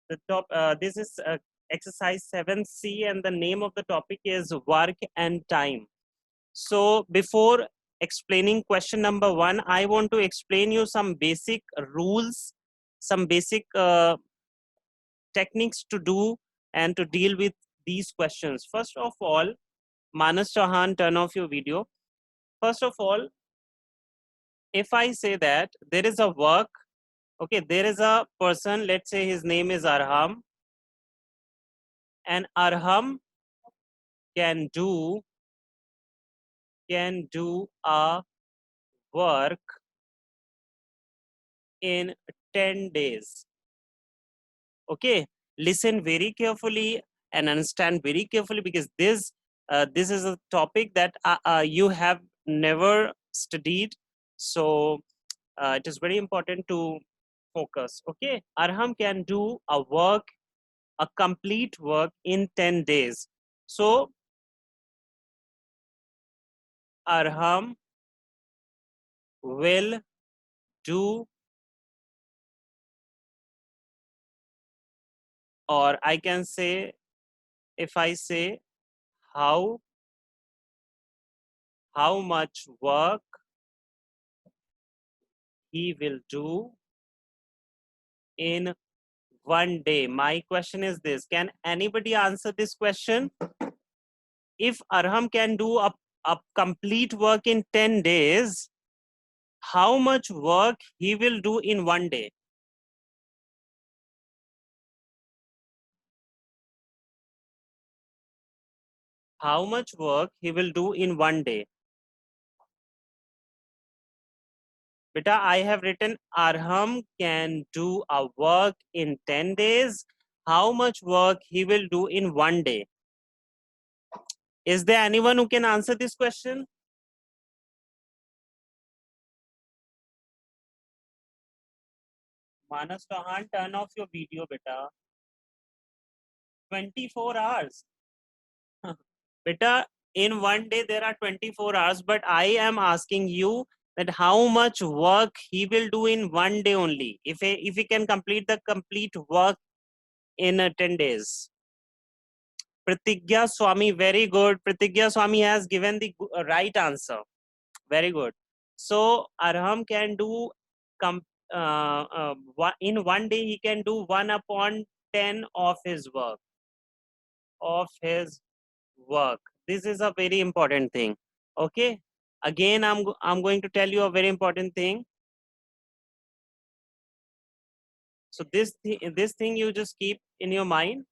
The top. This is exercise 7C, and the name of the topic is work and time. So before explaining question number 1, I want to explain you some basic rules, some basic techniques to do and to deal with these questions. First of all, Manas Chauhan, turn off your video. First of all, if I say that there is a work, okay, there is a person, let's say his name is Arham, and Arham can do a work in 10 days. Okay, listen very carefully and understand very carefully, because this is a topic that you have never studied. So it is very important to focus. Okay, Arham can do a complete work in 10 days. So Arham will do, or I can say, if I say how much work he will do in 1 day. My question is this: can anybody answer this question? If Arham can do a complete work in 10 days, how much work he will do in 1 day? How much work he will do in 1 day? Beta, I have written Arham can do a work in 10 days. How much work he will do in 1 day? Is there anyone who can answer this question? Manas Chauhan, turn off your video, beta. 24 hours. Beta, in 1 day there are 24 hours, but I am asking you that how much work he will do in 1 day only, if he can complete the complete work in 10 days. Pratigya Swami, very good. Pratigya Swami has given the right answer. Very good. So Arham can do in 1 day he can do 1/10 of his work. This is a very important thing. Okay. Again, I'm going to tell you a very important thing. So this thing you just keep in your mind.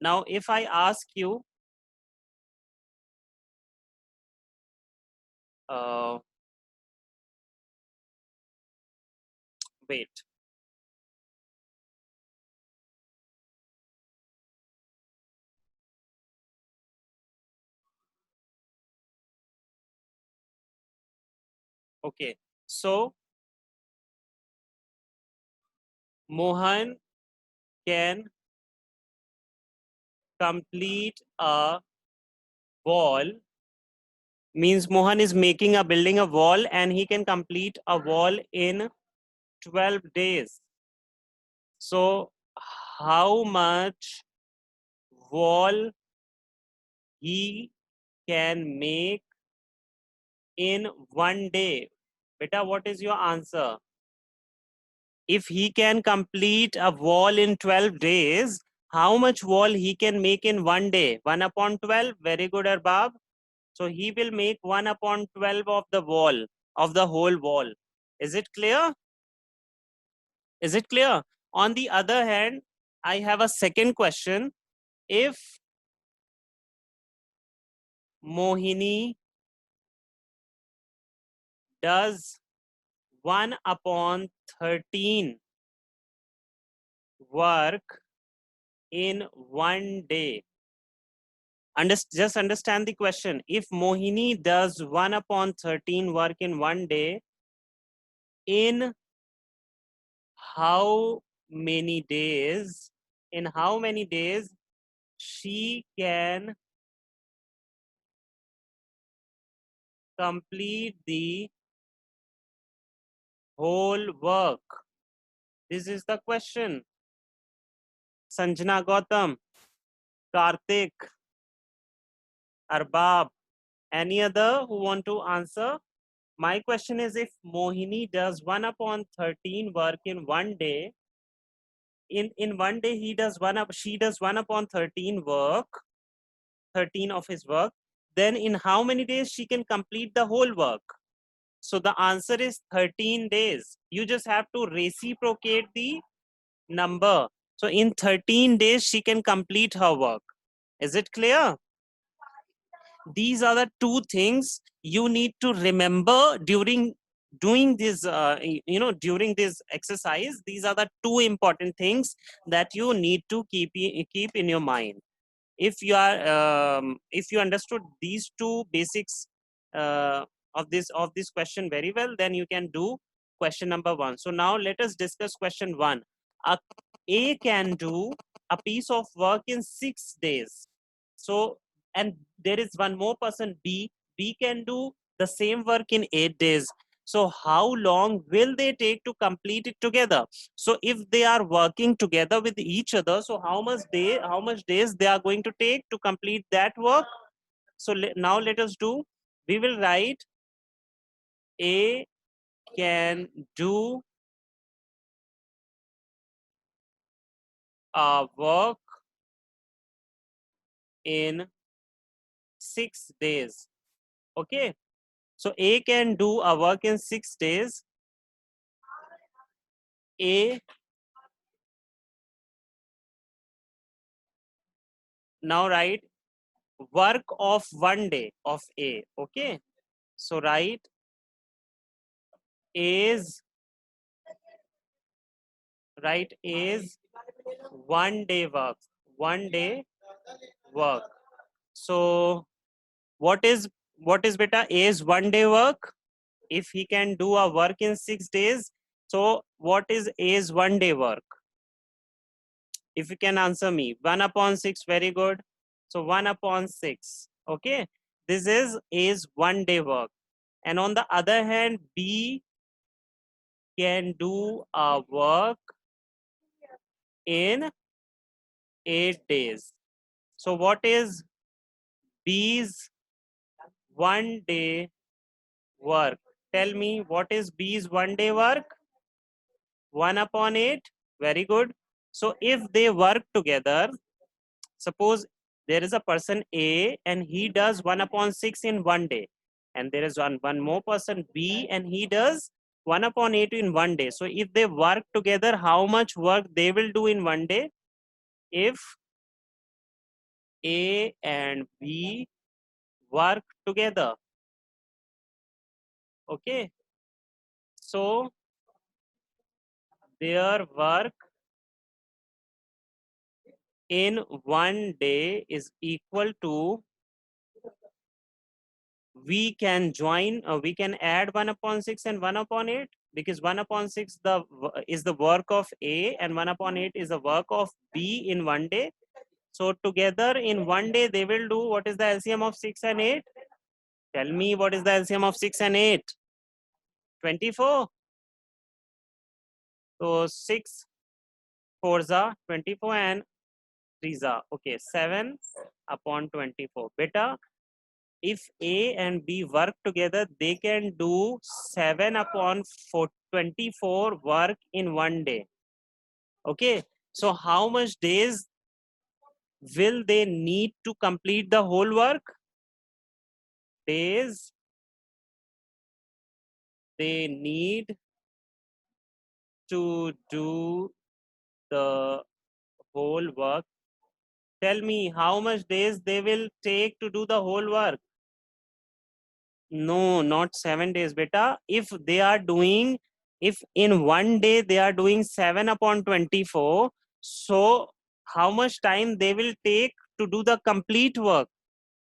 Now, if I ask you, wait. Okay. So Mohan can complete a wall, means Mohan is making a building a wall, and he can complete a wall in 12 days. So how much wall he can make in 1 day? Beta, what is your answer? If he can complete a wall in 12 days, how much wall he can make in 1 day? 1/12. Very good, Arbab. So he will make 1/12 of the wall, of the whole wall. Is it clear? Is it clear? On the other hand, I have a second question. If Mohini does 1/13 work in 1 day, just understand the question. If Mohini does 1/13 work in 1 day, in how many days, she can complete the whole work? This is the question. Sanjana Gautam, Karthik, Arbab, any other who want to answer? My question is, if Mohini does 1 upon 13 work in one day, in one day she does 1 upon 13 work, 13 of his work, then in how many days she can complete the whole work? So the answer is 13 days. You just have to reciprocate the number. So in 13 days, she can complete her work. Is it clear? These are the two things you need to remember during doing this, during this exercise. These are the two important things that you need to keep in your mind. If you understood these two basics of this question very well, then you can do question number 1. So now let us discuss question 1. A can do a piece of work in 6 days. So, and there is one more person, B can do the same work in 8 days. So how long will they take to complete it together? So if they are working together with each other, so how much days they are going to take to complete that work? So now let us do. We will write A can do a work in 6 days. Okay. So A can do a work in 6 days. A, now write work of 1 day of A. Okay. So write A's, write A's 1 day work. 1 day work. So what is beta A's 1 day work? If he can do a work in 6 days, so what is A's 1 day work? If you can answer me, 1 upon 6, very good. So 1 upon 6. Okay, this is A's 1 day work. And on the other hand, B can do a work in 8 days. So what is B's 1 day work? Tell me, what is B's 1 day work? 1 upon 8. Very good. So if they work together, suppose there is a person A and he does 1 upon 6 in 1 day. And there is one more person B and he does 1 upon 8 in 1 day. So if they work together, how much work they will do in 1 day? If A and B work together. Okay. So their work in 1 day is equal to, we can add 1 upon 6 and 1 upon 8, because 1 upon 6 is the work of A and 1 upon 8 is the work of B in 1 day. So together in 1 day they will do, what is the LCM of 6 and 8? Tell me, what is the LCM of 6 and 8? 24. So 6 4s are 24 and 3s are, okay, 7 upon 24. Beta, if A and B work together, they can do 7 upon 24 work in 1 day. Okay, so how much days will they need to complete the whole work? Days they need to do the whole work. Tell me, how much days they will take to do the whole work? No, not 7 days, beta. If in 1 day they are doing 7 upon 24, so how much time they will take to do the complete work?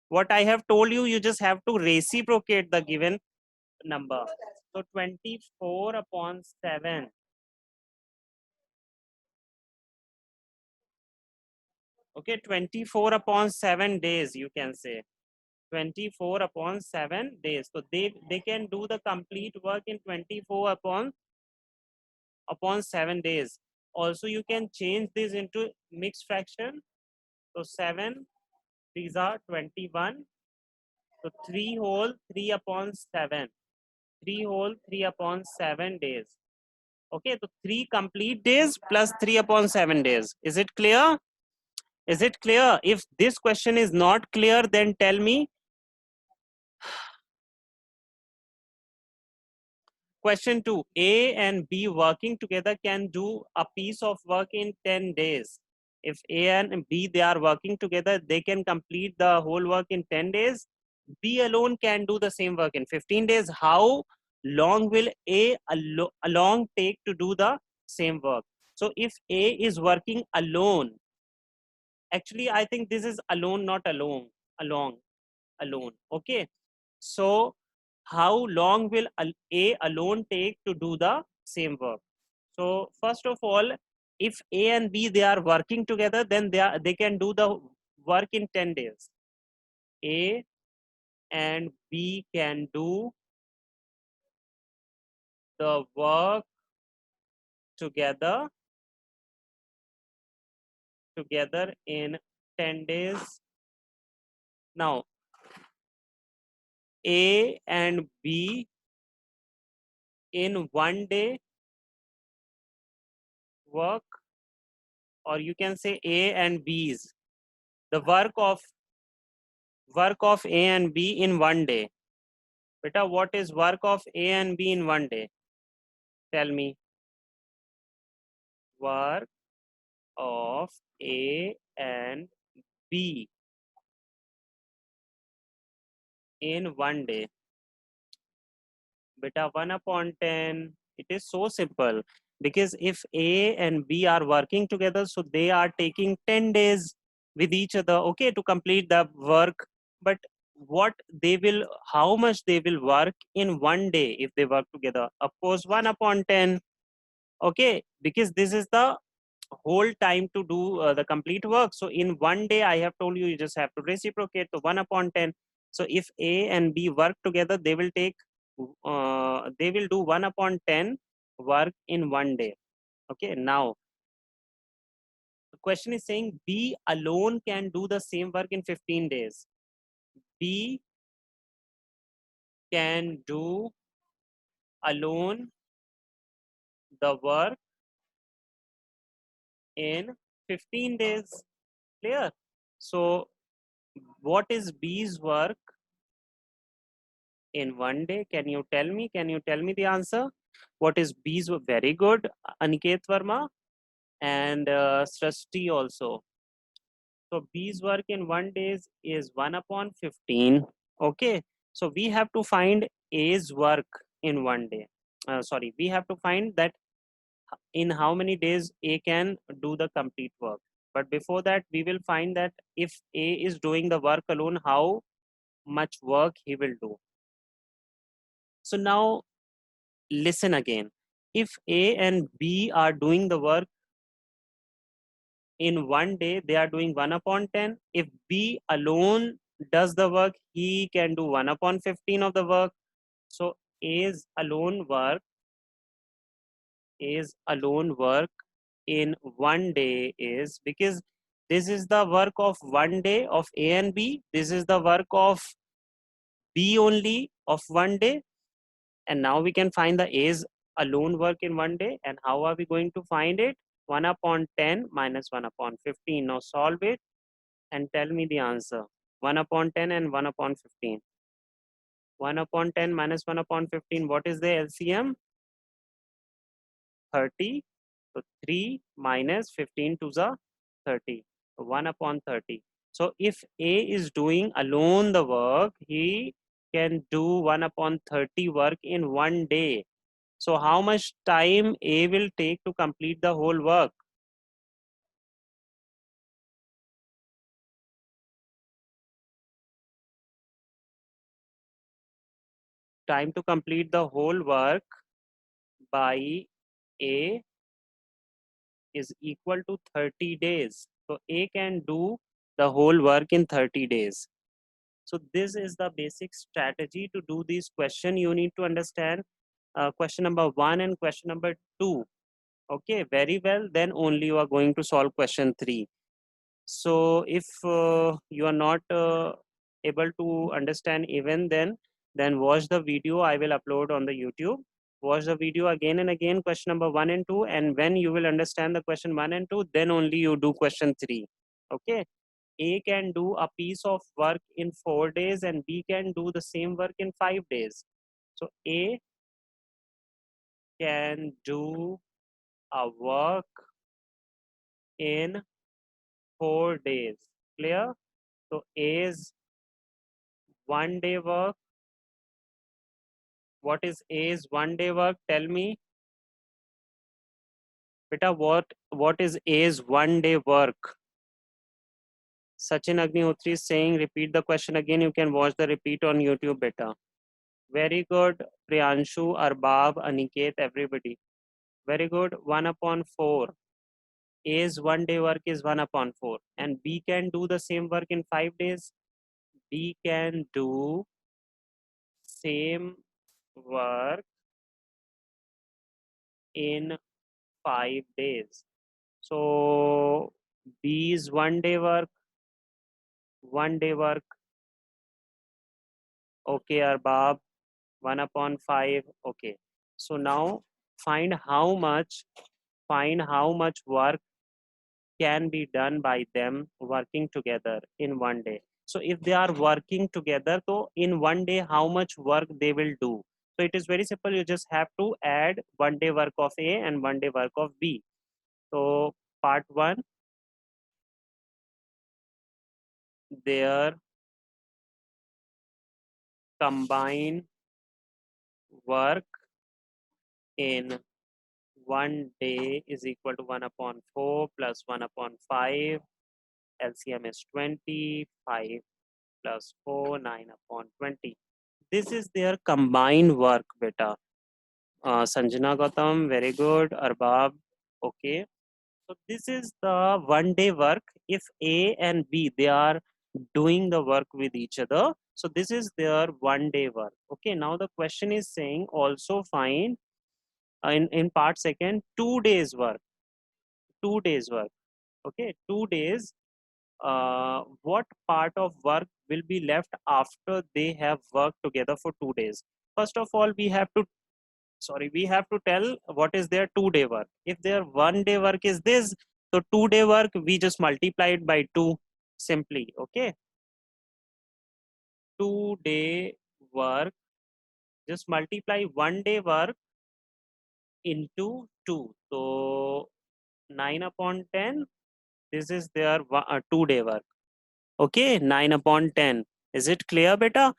What I have told you, you just have to reciprocate the given number. So 24 upon 7. Okay, 24 upon 7 days, you can say. 24 upon 7 days. So they can do the complete work in 24 upon 7 days. Also, you can change this into mixed fraction. So 7, these are 21. So 3 whole 3 upon 7. 3 whole 3 upon 7 days. Okay, so 3 complete days plus 3 upon 7 days. Is it clear? Is it clear? If this question is not clear, then tell me. Question 2. A and B working together can do a piece of work in 10 days. If A and B, they are working together, they can complete the whole work in 10 days. B alone can do the same work in 15 days. How long will A alone take to do the same work? So if A is working alone, actually I think this is alone, not alone. Okay. So how long will A alone take to do the same work? So first of all, if A and B, they are working together, then they can do the work in 10 days. A and B can do the work together in 10 days. Now A and B in 1 day work, or you can say A and B's, the work of A and B in 1 day. Beta, what is work of A and B in 1 day? Tell me. Work of A and B in 1 day. Beta, 1 upon 10. It is so simple, because if A and B are working together, so they are taking 10 days with each other, okay, to complete the work. But what they will, how much they will work in 1 day if they work together? Of course, 1 upon 10. Okay, because this is the whole time to do the complete work. So in 1 day, I have told you, you just have to reciprocate. So 1 upon 10. So if A and B work together, they will do 1 upon 10 work in 1 day. Okay, now the question is saying B alone can do the same work in 15 days. B can do alone the work in 15 days. Clear? So what is B's work in 1 day? Can you tell me? Can you tell me the answer? What is B's work? Very good, Aniket Verma and Srishti also. So B's work in 1 day is 1 upon 15. Okay. So we have to find A's work in 1 day. Sorry, we have to find that in how many days A can do the complete work. But before that, we will find that if A is doing the work alone, how much work he will do. So now listen again. If A and B are doing the work in 1 day, they are doing 1 upon 10. If B alone does the work, he can do 1 upon 15 of the work. So A's alone work in 1 day is, because this is the work of 1 day of A and B. This is the work of B only of 1 day. And now we can find the A's alone work in 1 day. And how are we going to find it? 1 upon 10 minus 1 upon 15. Now solve it and tell me the answer. 1 upon 10 and 1 upon 15. 1 upon 10 minus 1 upon 15. What is the LCM? 30. So 3 minus 15 to the 30. 1 upon 30. So if A is doing alone the work, he can do 1 upon 30 work in 1 day. So how much time A will take to complete the whole work? Time to complete the whole work by A is equal to 30 days. So A can do the whole work in 30 days. So this is the basic strategy to do this question. You need to understand question number 1 and question number 2. Okay, very well. Then only you are going to solve question 3. So if you are not able to understand even then watch the video I will upload on the YouTube. Watch the video again and again, question number 1 and 2, and when you will understand the question 1 and 2, then only you do question 3. Okay. A can do a piece of work in 4 days and B can do the same work in 5 days. So A can do a work in 4 days. Clear? So A's 1 day work. What is A's 1 day work? Tell me. Beta, what is A's 1 day work? Sachin Agnihotri is saying, repeat the question again. You can watch the repeat on YouTube, beta. Very good. Priyanshu, Arbab, Aniket, everybody. Very good. 1/4. A's 1 day work is 1/4. And B can do the same work in 5 days. B can do same work in 5 days. So B's 1 day work, 1 day work. Okay, Arbab, 1/5. Okay. So now find how much work can be done by them working together in 1 day. So if they are working together, so in 1 day, how much work they will do? So it is very simple. You just have to add 1 day work of A and 1 day work of B. So part 1, their combined work in 1 day is equal to 1/4 plus 1/5. LCM is 20. 5 plus 4, 9/20. This is their combined work, beta. Sanjana Gautam, very good. Arbab, okay. So this is the 1 day work. If A and B, they are doing the work with each other. So this is their 1 day work. Okay, now the question is saying also find in part second, 2 days work. 2 days work. Okay, 2 days. What part of work will be left after they have worked together for 2 days? First of all, we have to tell what is their 2 day work. If their 1 day work is this, so 2 day work we just multiply it by 2 simply. Okay, 2 day work, just multiply 1 day work into 2. So 9/10, this is their 2 day work. Okay, 9/10. Is it clear, beta?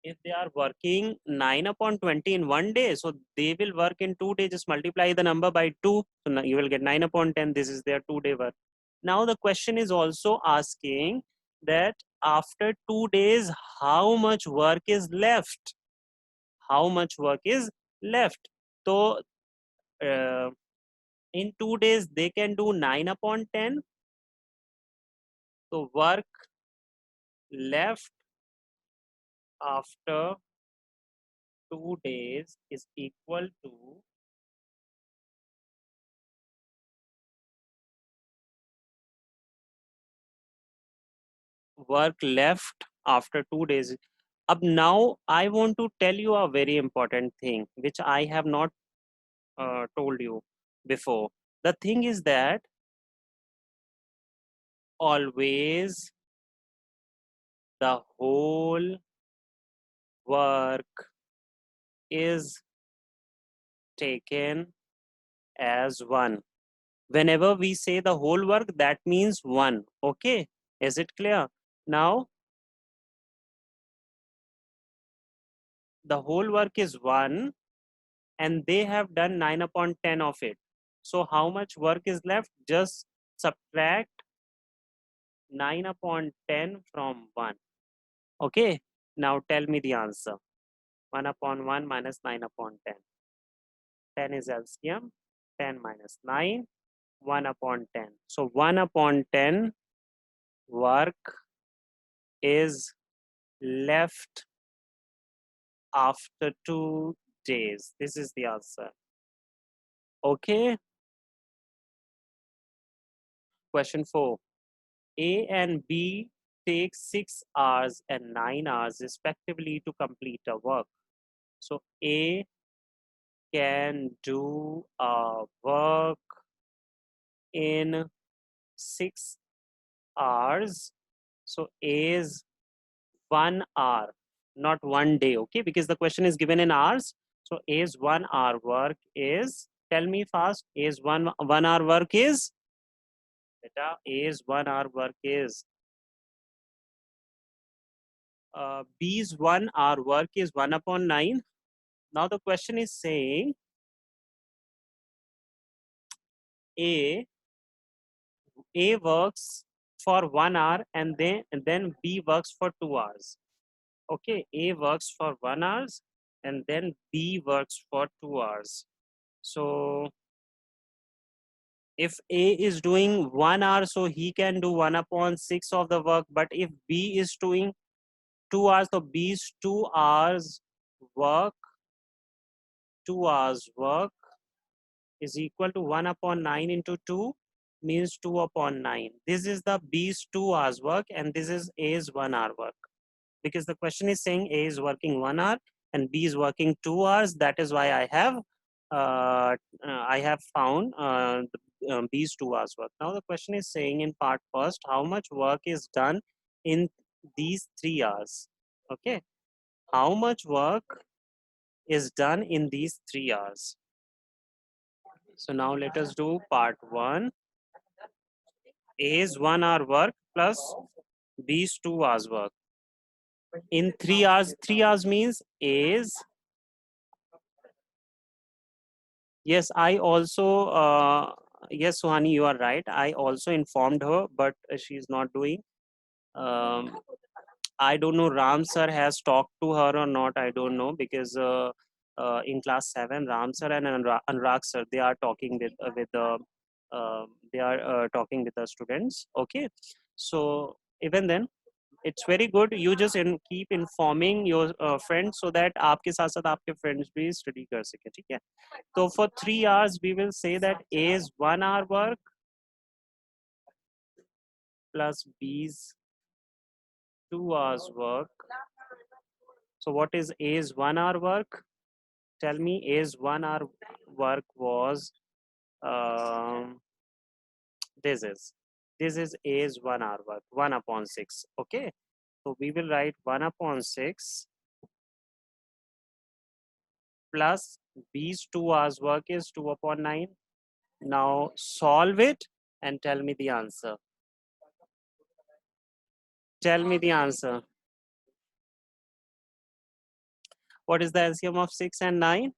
If they are working 9/20 in 1 day, so they will work in 2 days. Just multiply the number by 2. So now you will get 9/10. This is their 2 day work. Now the question is also asking that after 2 days, how much work is left? How much work is left? So uh, in 2 days, they can do 9/10. So work left after 2 days is equal to work left after 2 days. Now I want to tell you a very important thing which I have not told you before. The thing is that always the whole work is taken as one. Whenever we say the whole work, that means one. Okay, is it clear? Now the whole work is one and they have done 9/10 of it. So how much work is left? Just subtract 9/10 from 1. Okay, now tell me the answer. 1/1 minus 9/10. 10 is LCM. 10 minus 9, 1/10. So 1/10 work is left after 2 days. This is the answer. Okay. Question 4. A and B take 6 hours and 9 hours respectively to complete a work. So A can do a work in 6 hours. So A is 1 hour, not 1 day, okay? Because the question is given in hours. So A's 1 hour work is, tell me fast, A's one hour work is, beta, A's 1 hour work is, B's 1 hour work is 1 upon 9. Now the question is saying A works for 1 hour and then B works for 2 hours. Okay, A works for 1 hour and then B works for 2 hours. So if A is doing 1 hour, so he can do 1 upon 6 of the work. But if B is doing 2 hours, so B's 2 hours work, 2 hours work is equal to 1 upon 9 into 2 means 2 upon 9. This is the B's 2 hours work and this is A's 1 hour work. Because the question is saying A is working 1 hour and B is working 2 hours. That is why I have found B's 2 hours work. Now the question is saying in part first, how much work is done in these 3 hours? Okay, how much work is done in these 3 hours? So now let us do part one. A's 1 hour work plus B's 2 hours work. In 3 hours, 3 hours means A's. Yes, I also, yes, Suhani, you are right. I also informed her, but she's not doing. Um, I don't know, Ram sir has talked to her or not. I don't know because in class 7, Ram sir and Anurag sir, they are talking with the they are talking with the students. Okay, so even then, it's very good. You just keep informing your friends so that आपके साथ साथ आपके friends भी study कर सके, ठीक है? So for 3 hours, we will say that A's 1 hour work plus B's 2 hours work. So what is A's 1 hour work? Tell me, A's 1 hour work was um, this is A's 1 hour work, 1 upon 6. Okay, so we will write 1 upon 6 plus B's 2 hours work is 2 upon 9. Now solve it and tell me the answer. Tell me the answer. What is the LCM of 6 and 9?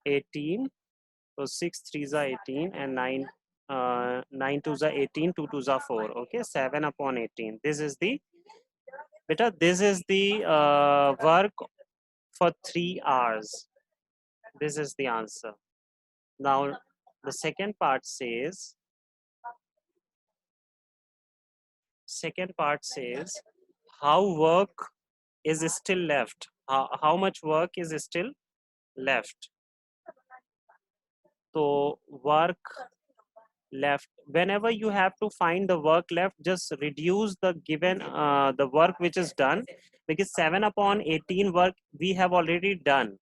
18. So 6 3s are 18 and 9 2s are 18, 2 2s are 4. Okay, 7 upon 18. This is the work for 3 hours. This is the answer. Now the second part says how work is still left. How much work is still left? So work left, whenever you have to find the work left, just reduce the given the work which is done, because 7 upon 18 work we have already done.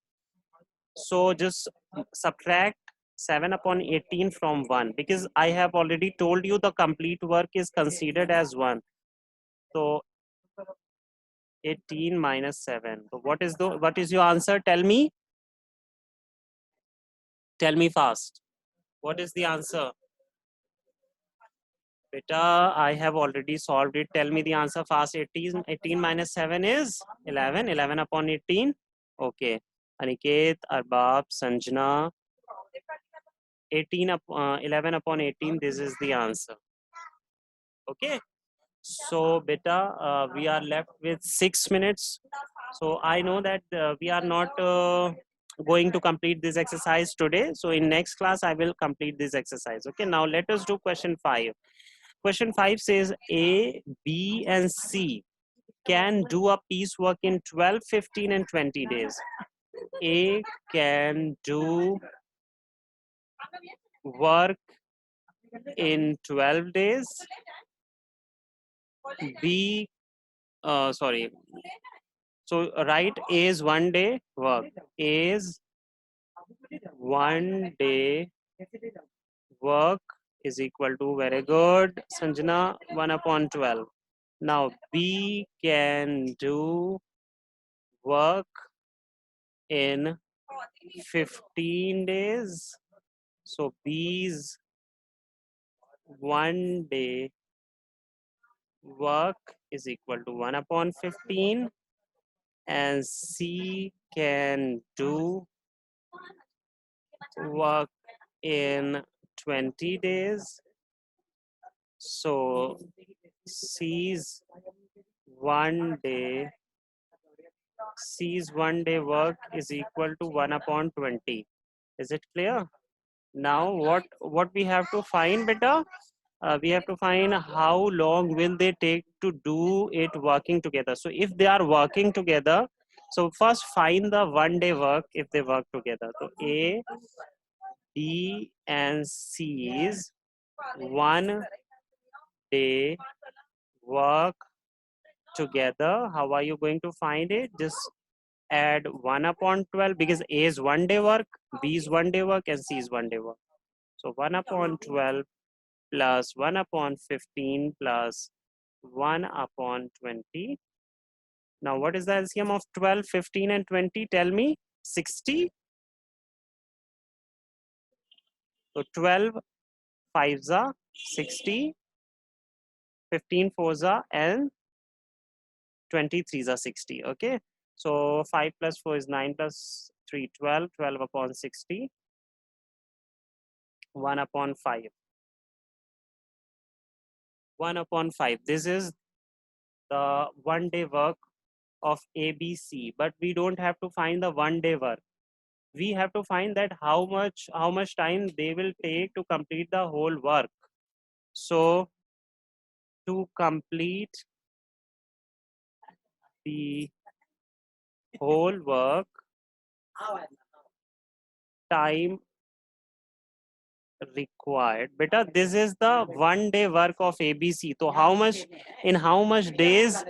So just subtract 7 upon 18 from 1, because I have already told you the complete work is considered as 1. So 18 minus 7. So what is your answer? Tell me fast. What is the answer? Beta, I have already solved it. Tell me the answer fast. 18 minus 7 is 11. 11 upon 18. Okay. Aniket, Arbab, Sanjana. 11 upon 18. This is the answer. Okay. So, beta, we are left with 6 minutes. So, I know that we are not going to complete this exercise today. So, in next class, I will complete this exercise. Okay. Now, let us do question 5. Question 5 says A, B, and C can do a piecework in 12, 15, and 20 days. A can do work in 12 days. B, sorry. So write A is 1 day work. A is 1 day work is equal to, very good, Sanjana, 1 upon 12. Now B can do work in 15 days. So B's 1 day work is equal to 1 upon 15, and C can do work in 20 days. So C's 1 day work is equal to 1 upon 20. Is it clear? Now what we have to find, beta? We have to find how long will they take to do it working together. So if they are working together, so first find the 1 day work if they work together. So A, B, and C's 1 day work together. How are you going to find it? Just add 1 upon 12, because A is 1 day work, B is 1 day work, and C is 1 day work. So 1 upon 12 plus 1 upon 15 plus 1 upon 20. Now what is the LCM of 12, 15, and 20? Tell me. 60. So 12 5s are 60, 15 4s are, and 23s are 60. Okay. So 5 plus 4 is 9 plus 3, 12. 12 upon 60. 1 upon 5. 1 upon 5. This is the 1 day work of ABC, but we don't have to find the 1 day work. We have to find that how much time they will take to complete the whole work. So to complete the whole work, time required, beta, this is the 1 day work of ABC. So how much, in how much days,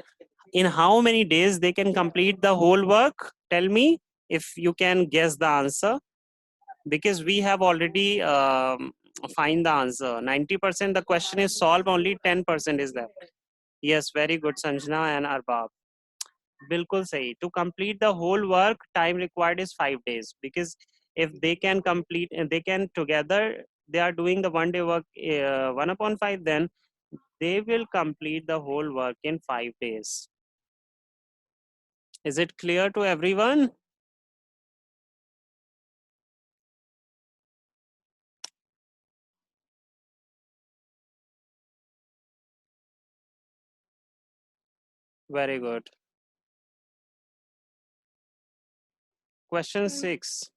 in how many days they can complete the whole work? Tell me if you can guess the answer, because we have already find the answer. 90% the question is solved, only 10% is left. Yes, very good, Sanjana and Arbab. Bilkul sahi. To complete the whole work, time required is 5 days, because if they can complete and they can together, they are doing the 1 day work 1 upon 5, then they will complete the whole work in 5 days. Is it clear to everyone? Very good. Question 6.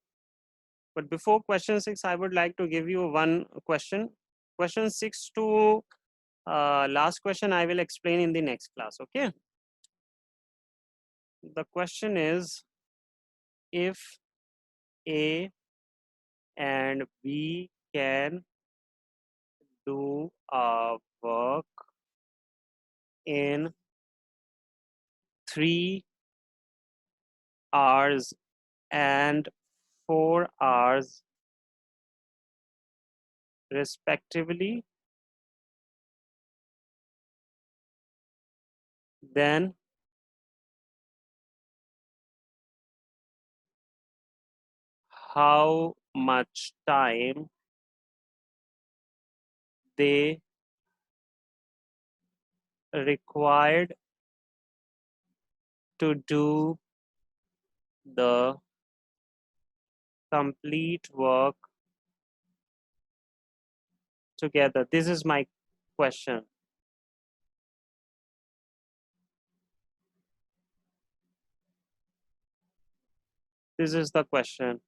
But before question 6, I would like to give you one question. Question 6 to last question I will explain in the next class, okay? The question is, if A and B can do a work in 3 hours and 4 hours respectively, then how much time they required to do the complete work together? This is my question. This is the question.